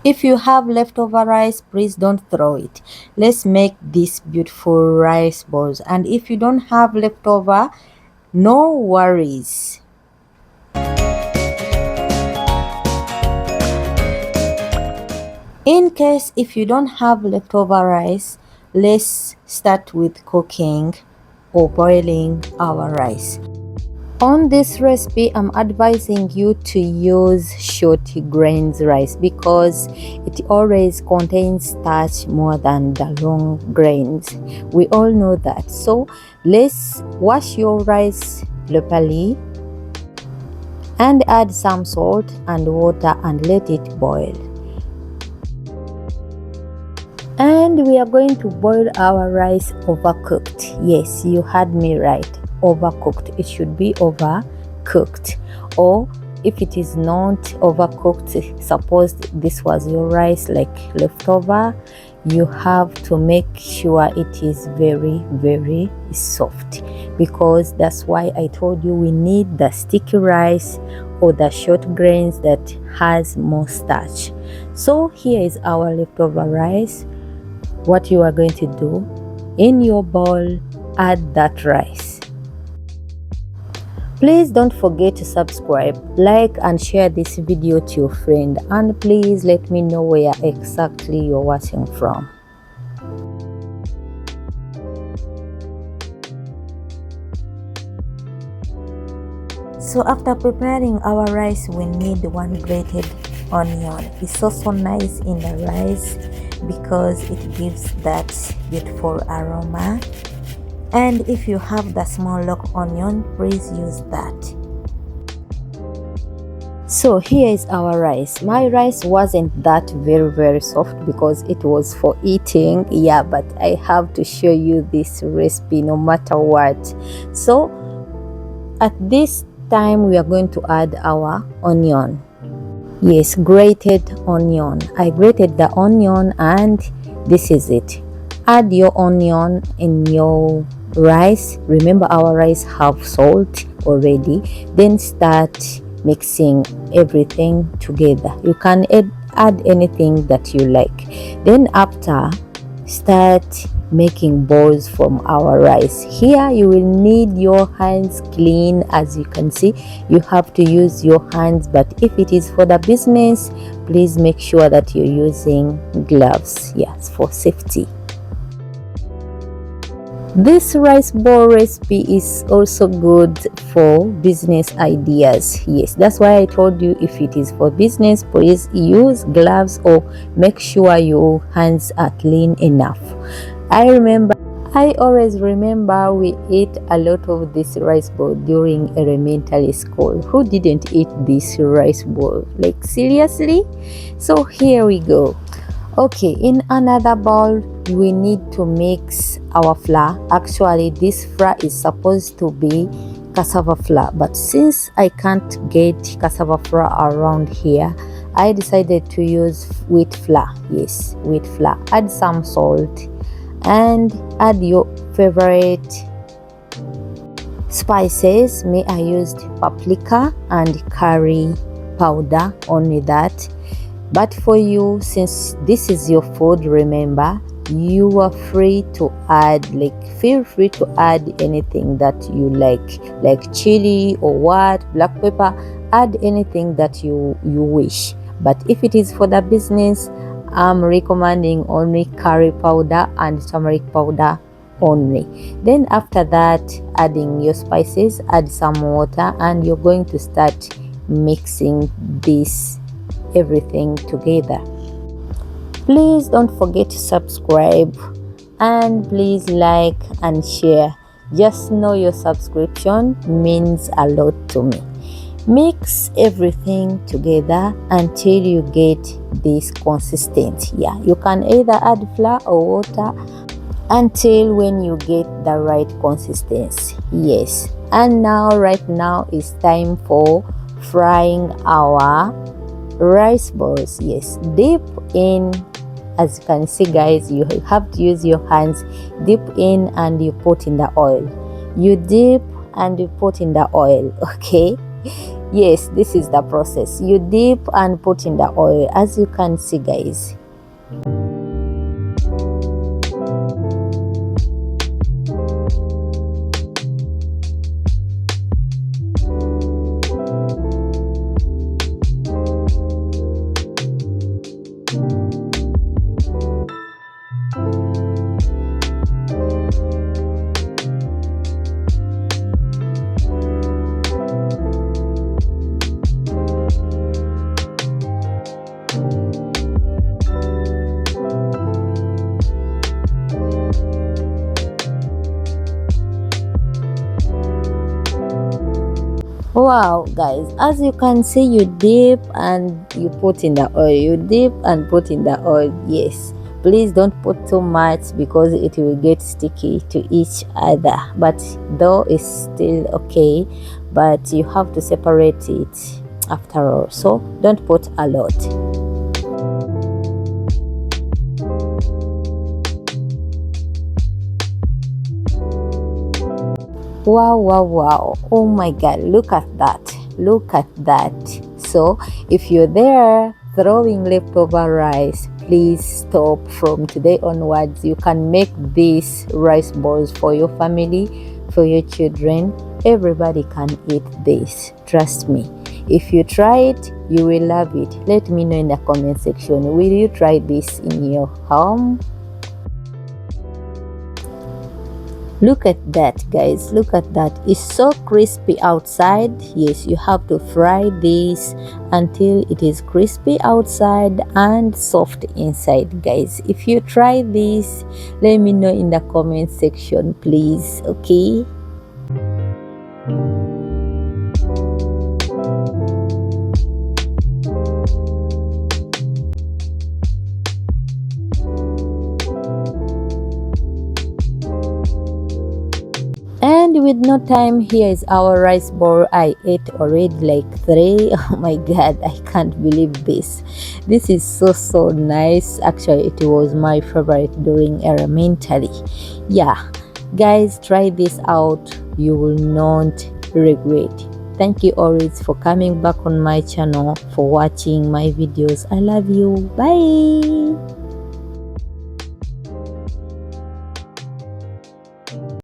If you have leftover rice, please don't throw it. Let's make these beautiful rice balls. And if you don't have leftover, no worries. In case if you don't have leftover rice, let's start with cooking or boiling our rice. On this recipe, I'm advising you to use short grains rice because it always contains starch more than the long grains. We all know that. So let's wash your rice properly and add some salt and water and let it boil. And we are going to boil our rice overcooked. Yes, you heard me right. Overcooked. It should be overcooked. Or if it is not overcooked, suppose this was your rice like leftover, you have to make sure it is very, very soft, because that's why I told you we need the sticky rice or the short grains that has more starch. So here is our leftover rice. What you are going to do, in your bowl, add that rice. Please don't forget to subscribe, like and share this video to your friend, and please let me know where exactly you're watching from. So after preparing our rice, we need one grated onion. It's also nice in the rice because it gives that beautiful aroma. And if you have the small lock onion, please use that. So here is our rice. My rice wasn't that very soft because it was for eating, yeah, but I have to show you this recipe no matter what. So at this time we are going to add our onion. Yes, grated onion. I grated the onion and this is it. Add your onion in your rice. Remember our rice have salt already. Then start mixing everything together. You can add anything that you like. Then after, start making balls from our rice. Here you will need your hands clean. As you can see, you have to use your hands, but if it is for the business, please make sure that you're using gloves, yes, for safety. This rice ball recipe is also good for business ideas. Yes, that's why I told you if it is for business, please use gloves or make sure your hands are clean enough. I always remember we ate a lot of this rice ball during elementary school. Who didn't eat this rice ball? Like seriously? So here we go. Okay, in another bowl, we need to mix our flour. Actually, this flour is supposed to be cassava flour, but since I can't get cassava flour around here, I decided to use wheat flour. Yes, wheat flour. Add some salt and add your favorite spices. Me, I used paprika and curry powder, only that. But for you, since this is your food, remember, you are free to add, feel free to add anything that you like chili or what, black pepper, add anything that you wish. But if it is for the business, I'm recommending only curry powder and turmeric powder only. Then after that, adding your spices, add some water, and you're going to start mixing this everything together. Please don't forget to subscribe and please like and share. Just know your subscription means a lot to me. Mix everything together until you get this consistent. Yeah, you can either add flour or water until when you get the right consistency. Yes, and right now it's time for frying our rice balls. Yes, dip in. As you can see, guys, you have to use your hands. Dip in and you put in the oil. You dip and you put in the oil. Okay, Yes, this is the process. You dip and put in the oil, as you can see, guys. Wow, guys, as you can see, you dip and you put in the oil, you dip and put in the oil. Yes, please don't put too much because it will get sticky to each other, but though it's still okay, but you have to separate it after all, so don't put a lot. Wow, wow, wow. Oh my god, look at that. Look at that. So if you're there throwing leftover rice, please stop. From today onwards, you can make these rice balls for your family, for your children. Everybody can eat this, trust me. If you try it, you will love it. Let me know in the comment section, will you try this in your home? Look at that, guys, look at that. It's so crispy outside. Yes, you have to fry this until it is crispy outside and soft inside, guys. If you try this, let me know in the comment section, please. Okay. And with no time, here is our rice ball. I ate already like 3. Oh my god, I can't believe this. This is so nice. Actually, it was my favorite during elementary. Yeah, guys, try this out. You will not regret. Thank you always for coming back on my channel, for watching my videos. I love you. Bye.